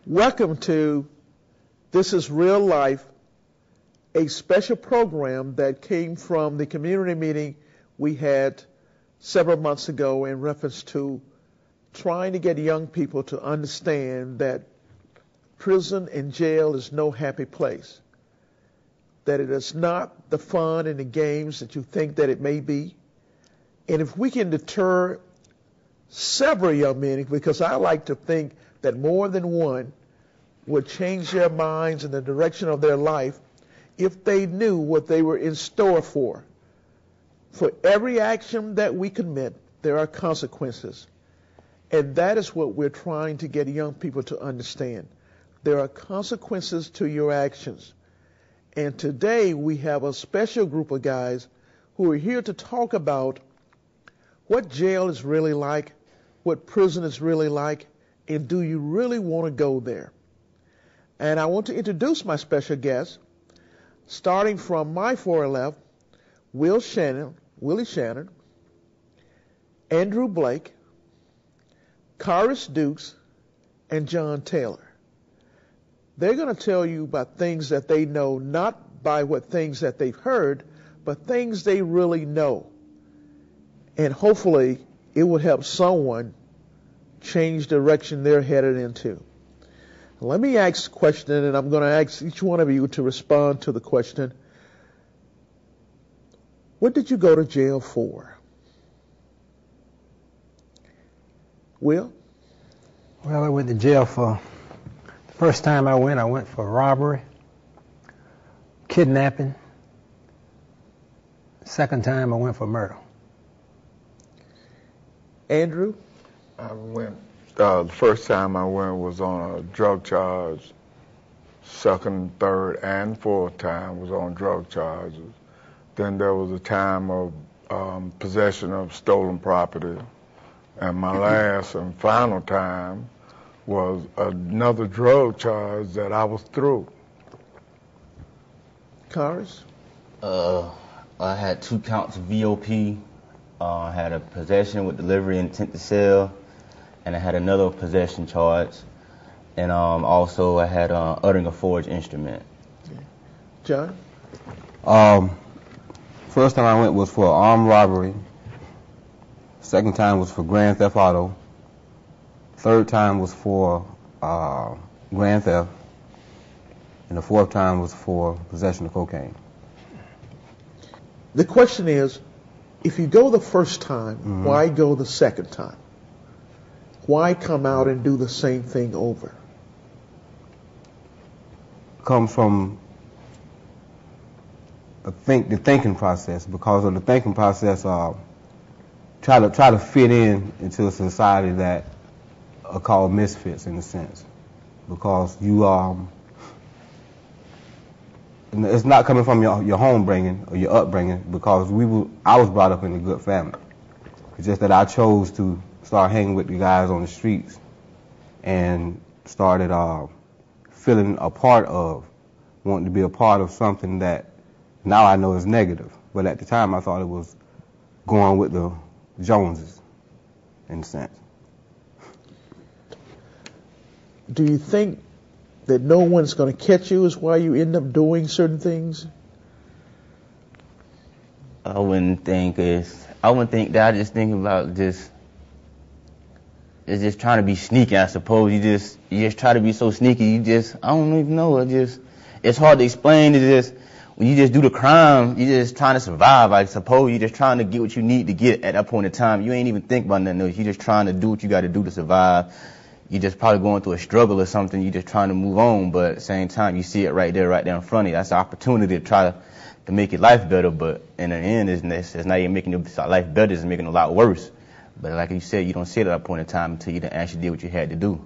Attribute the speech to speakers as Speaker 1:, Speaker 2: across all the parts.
Speaker 1: Welcome to This is Real Life, a special program that came from the community meeting we had several months ago in reference to trying to get young people to understand that prison and jail is no happy place, that it is not the fun and the games that you think that it may be. And if we can deter several young men, because I like to think that more than one would change their minds in the direction of their life if they knew what they were in store for. For every action that we commit, there are consequences. And that is what we're trying to get young people to understand. There are consequences to your actions. And today we have a special group of guys who are here to talk about what jail is really like, what prison is really like, and do you really want to go there? And I want to introduce my special guests, starting from my far left, Willie Shannon, Andrew Blake, Karis Dukes, and John Taylor. They're going to tell you about things that they know, not by what things that they've heard, but things they really know. And hopefully it will help someone change the direction they're headed into. Let me ask a question, and I'm going to ask each one of you to respond to the question. What did you go to jail for? Will?
Speaker 2: Well, I went to jail for, the first time I went for robbery, kidnapping. Second time I went for murder.
Speaker 1: Andrew?
Speaker 3: The first time I went was on a drug charge. Second, third, and fourth time was on drug charges. Then there was a time of possession of stolen property. And my last and final time was another drug charge that I was through.
Speaker 1: Karis?
Speaker 4: I had 2 counts of VOP. I had a possession with delivery intent to sell, and I had another possession charge, and also I had uttering a forged instrument.
Speaker 1: Okay. John?
Speaker 5: First time I went was for armed robbery. Second time was for grand theft auto. Third time was for grand theft, and the fourth time was for possession of cocaine.
Speaker 1: The question is, if you go the first time, why go the second time? Why come out and do the same thing over?
Speaker 5: Comes from the thinking process. Because of the thinking process, try to fit into a society that are called misfits in a sense. Because you it's not coming from your home bringing or your upbringing, because I was brought up in a good family. It's just that I chose to start hanging with the guys on the streets and started feeling a part of, wanting to be a part of something that now I know is negative. But at the time I thought it was going with the Joneses, in a sense.
Speaker 1: Do you think that no one's going to catch you is why you end up doing certain things?
Speaker 4: I wouldn't think that. I just think about it's just trying to be sneaky, I suppose. You just try to be so sneaky. I don't even know. It's hard to explain. When you just do the crime, you're just trying to survive, I suppose. You're just trying to get what you need to get at that point in time. You ain't even think about nothing else. You're just trying to do what you got to do to survive. You're just probably going through a struggle or something. You're just trying to move on, but at the same time, you see it right there in front of you. That's an opportunity to try to make your life better, but in the end, it's not even making your life better. It's making it a lot worse. But like you said, you don't see it at that point in time until you done actually did what you had to do.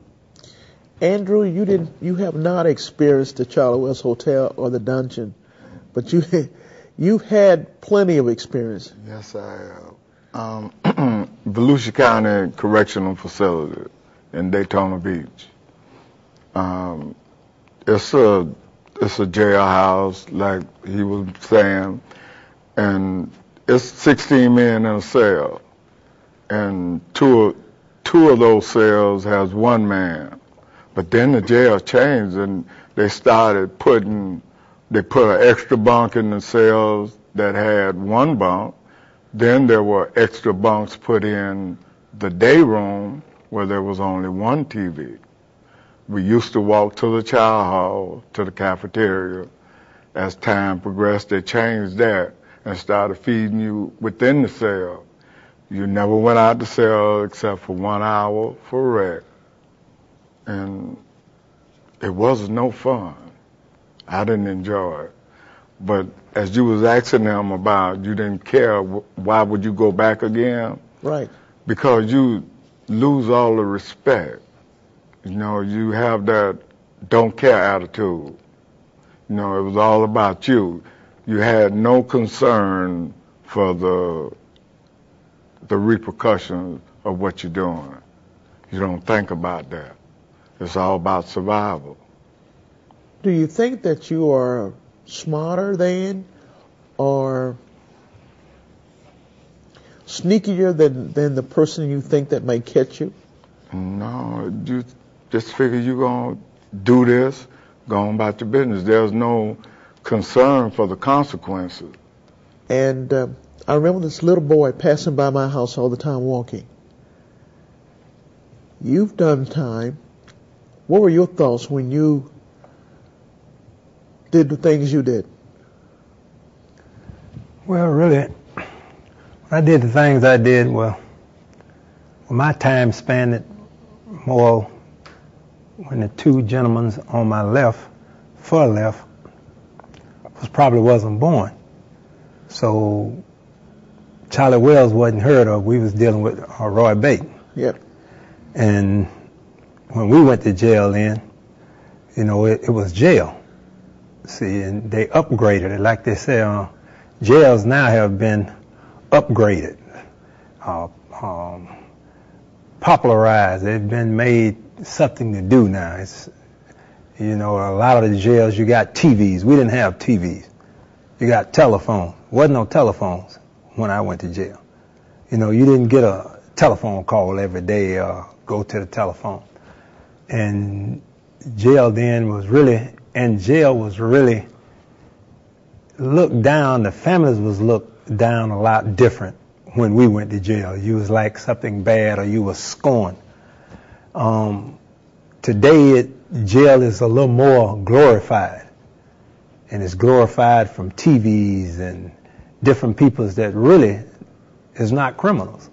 Speaker 1: Andrew, you have not experienced the Charlie West Hotel or the dungeon, but you've had plenty of experience.
Speaker 3: Yes, I have. Volusia County Correctional Facility in Daytona Beach. It's a jailhouse, like he was saying, and it's 16 men in a cell, and two of those cells has one man. But then the jail changed, and they started put an extra bunk in the cells that had one bunk. Then there were extra bunks put in the day room where there was only one TV. We used to walk to the child hall, to the cafeteria. As time progressed, they changed that and started feeding you within the cell. You never went out the cell except for 1 hour for rec. And it was no fun. I didn't enjoy it. But as you was asking them about you didn't care, why would you go back again?
Speaker 1: Right.
Speaker 3: Because you lose all the respect. You know, you have that don't care attitude. You know, it was all about you. You had no concern for the repercussions of what you're doing. You don't think about that. It's all about survival.
Speaker 1: Do you think that you are smarter than or sneakier than the person you think that might catch you?
Speaker 3: No, you just figure you're going to do this, go on about your business. There's no concern for the consequences.
Speaker 1: And I remember this little boy passing by my house all the time walking. You've done time. What were your thoughts when you did the things you did?
Speaker 2: Well, really, when I did the things I did, well, my time spanned more when the two gentlemen on my far left, probably wasn't born. So Charlie Wells wasn't heard of. We was dealing with Roy Bate.
Speaker 1: Yep.
Speaker 2: And when we went to jail then, you know, it was jail. See, and they upgraded it. Like they say, jails now have been upgraded, popularized. They've been made something to do now. It's, you know, a lot of the jails, you got TVs. We didn't have TVs. You got telephones. Wasn't no telephones when I went to jail. You know, you didn't get a telephone call every day, go to the telephone. And jail was really looked down, the families was looked down a lot different when we went to jail. You was like something bad or you was scorned. Today, jail is a little more glorified. And it's glorified from TVs and different peoples that really is not criminals.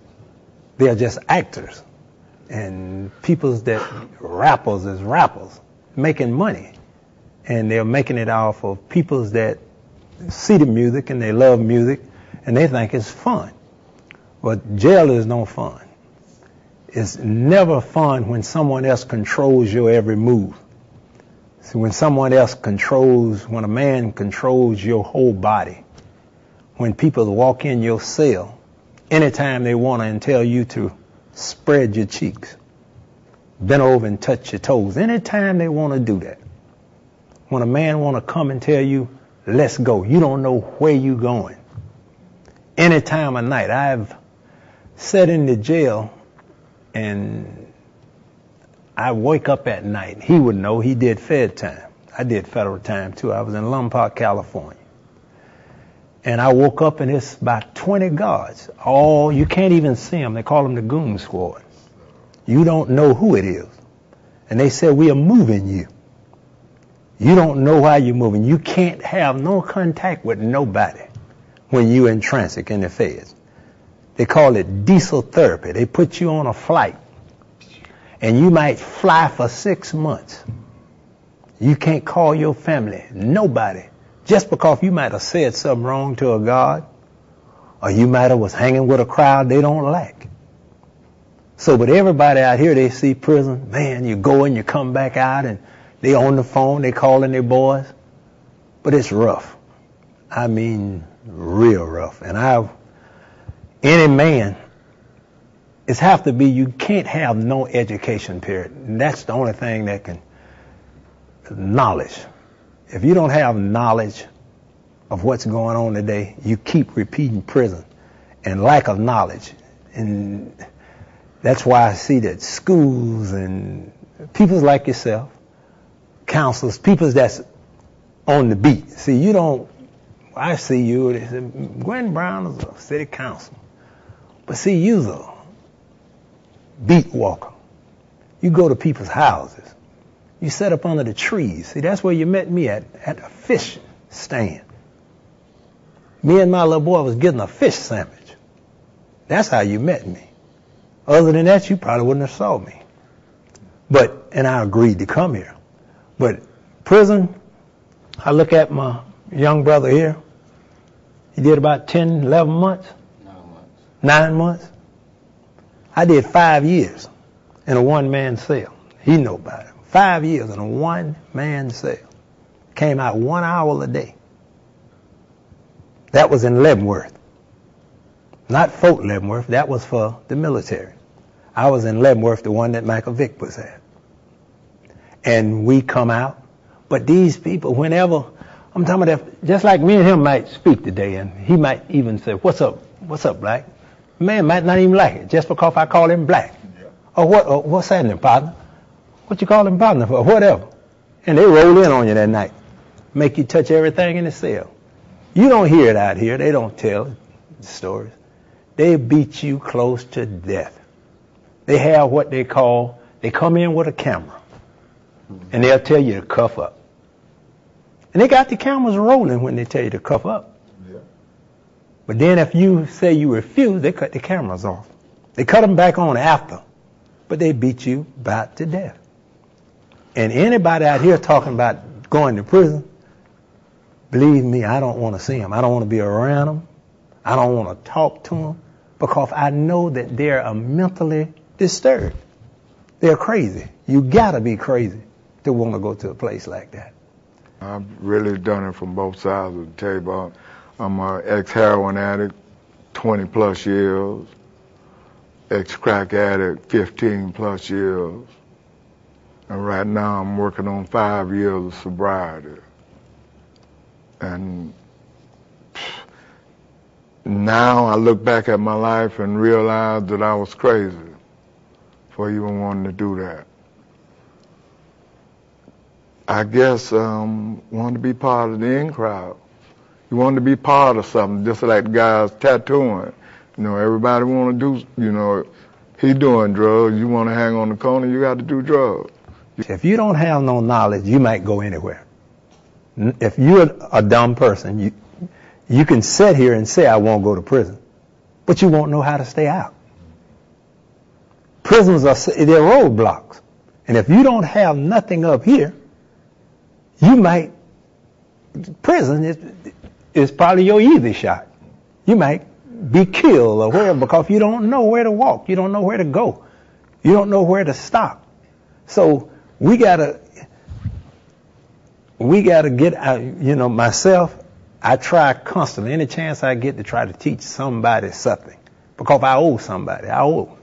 Speaker 2: They are just actors. And peoples that rappers is rappers making money. And they're making it off of peoples that see the music and they love music and they think it's fun. But jail is no fun. It's never fun when someone else controls your every move. See, when when a man controls your whole body, when people walk in your cell, anytime they want to and tell you to spread your cheeks, bend over and touch your toes, anytime they want to do that. When a man want to come and tell you, let's go, you don't know where you going. Any time of night. I've sat in the jail and I wake up at night. He would know. He did Fed time. I did federal time too. I was in Lombard, California. And I woke up and it's about 20 guards. You can't even see them. They call them the goon squad. You don't know who it is. And they said, we are moving you. You don't know why you're moving. You can't have no contact with nobody when you're in transit in the feds. They call it diesel therapy. They put you on a flight. And you might fly for 6 months. You can't call your family, nobody, just because you might have said something wrong to a guard, or you might have was hanging with a crowd they don't like. So, but everybody out here, they see prison, man, you go and you come back out, and they on the phone, they calling their boys. But it's rough. I mean, real rough. And any man, it's have to be, you can't have no education period. And that's the only thing that can, knowledge. If you don't have knowledge of what's going on today, you keep repeating prison and lack of knowledge. And that's why I see that schools and People like yourself, counselors, people that's on the beat. See, you don't, I see you, they say, Gwen Brown is a city councilman. But see, you's a beat walker. You go to people's houses. You sit up under the trees. See, that's where you met me at a fish stand. Me and my little boy was getting a fish sandwich. That's how you met me. Other than that, you probably wouldn't have saw me. And I agreed to come here. But prison, I look at my young brother here. He did about 10, 11 months. 9 months. I did 5 years in a one-man cell. He know about it. 5 years in a one-man cell. Came out 1 hour a day. That was in Leavenworth. Not Fort Leavenworth. That was for the military. I was in Leavenworth, the one that Michael Vick was at. And we come out. But these people, whenever, I'm talking about, just like me and him might speak today, and he might even say, what's up, Black? Man might not even like it, just because I call him Black. Yeah. Or what's happening, partner? What you call him partner for? Whatever. And they roll in on you that night. Make you touch everything in the cell. You don't hear it out here. They don't tell the stories. They beat you close to death. They have what they call, they come in with a camera. And they'll tell you to cuff up. And they got the cameras rolling when they tell you to cuff up. Yeah. But then if you say you refuse, they cut the cameras off. They cut them back on after. But they beat you about to death. And anybody out here talking about going to prison, believe me, I don't want to see them. I don't want to be around them. I don't want to talk to them because I know that they're mentally disturbed. They're crazy. You got to be crazy to want to go to a place like that.
Speaker 3: I've really done it from both sides of the table. I'm an ex-heroin addict, 20 plus years. Ex-crack addict, 15 plus years. And right now I'm working on 5 years of sobriety. And now I look back at my life and realize that I was crazy for even wanting to do that. I guess wanted to be part of the in crowd. You want to be part of something, just like the guys tattooing. You know, everybody want to do, you know, he doing drugs. You want to hang on the corner, you got to do drugs.
Speaker 2: If you don't have no knowledge, you might go anywhere. If you're a dumb person, you can sit here and say, I won't go to prison, but you won't know how to stay out. Prisons they're roadblocks. And if you don't have nothing up here, you might, prison is probably your easy shot. You might be killed or whatever because you don't know where to walk. You don't know where to go. You don't know where to stop. So we gotta get out, you know, myself, I try constantly, any chance I get to try to teach somebody something because I owe somebody. I owe.